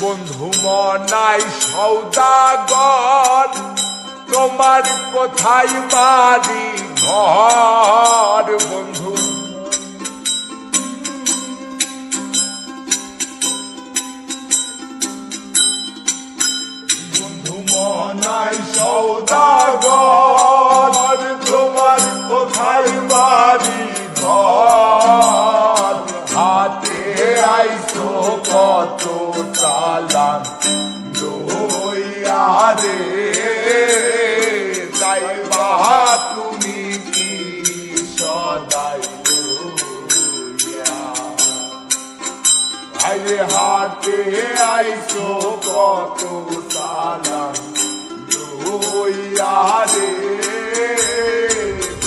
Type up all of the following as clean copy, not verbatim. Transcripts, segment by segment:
বন্ধু মনাই সৌদাগর, তোমার কোথায় বাড়ি ঘর বন্ধু? বন্ধু মনাই সৌদাগর, তোমার কোথায় বাড়ি ঘর? হাতে আইছো কত চালান লইয়া রে, যাইবা তুমি কি সদাই লইয়া? আরে হাতে আইছো কত চালান লইয়া রে,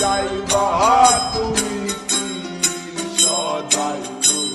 যাইবা তুমি কি সদাই লইয়া?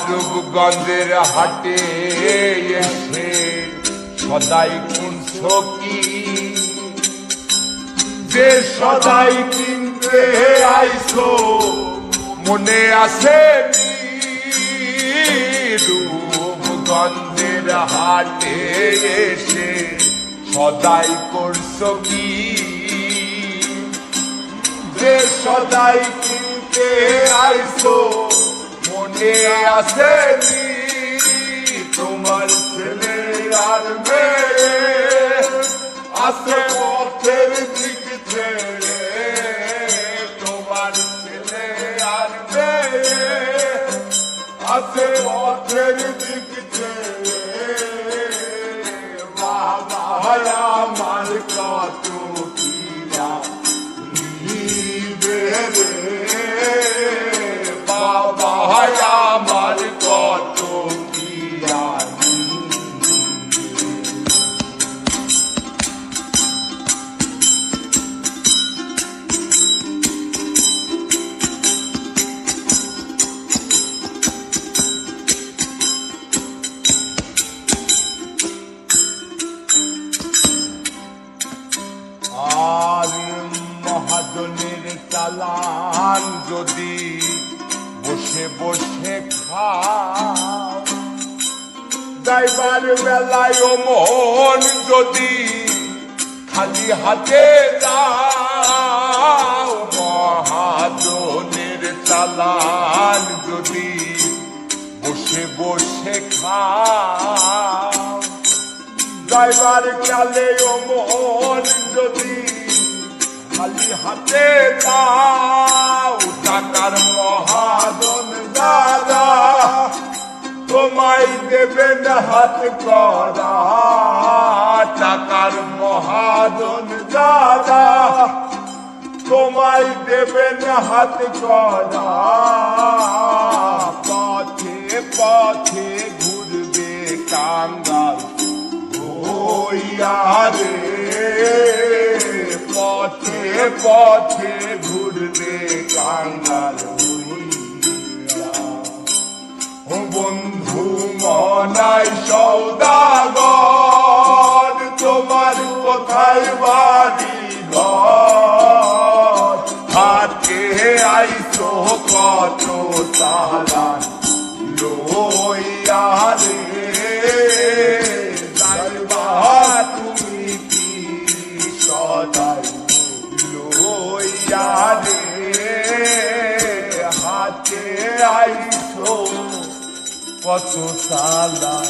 রূপগঞ্জের হাটে এসে সদাই কুনছ কি? যে সদাই কিনতে আইছো মনে আছে? রূপগঞ্জের হাটে এসে সদাই করছ কি? যে সদাই কিনতে আইছো মনে আছে? তোমার ছেলে আর মেয়ে আছে পথের দিক ছেড়ে, তোমার ছেলে আর মেয়ে আছে পথের দিক ছেড়ে। বাবা আমার কত কিনা নিবে রে, বাবা আমার কত কিনা আর মহাজনের চালান যদি বসে বসে খাও, যাইবার বেলায় মন যদি খালি হাতে যাও, মহাজনের চালান যদি বসে বসে খাও, যাইবার কালে মন যদি খালি হাতে যাও, টাকার মহাজন দাদা তোমায় দেবেন হাত করা, টাকার মহাজন দাদা তোমায় দেবেন হাত করা। পথে পথে ঘুরবে কাঙ্গাল হইয়া রে, পথে পথে ঘুরবে কাঙ্গাল হইয়া। ও বন্ধু মনাই সৌদাগর, তোমার কোথায় বাড়ি ঘর? হাতে আইছো কত চালান লইয়া রে, যাইবা তুমি কি সদাই লইয়া রে? হাতে আইছো কত চালান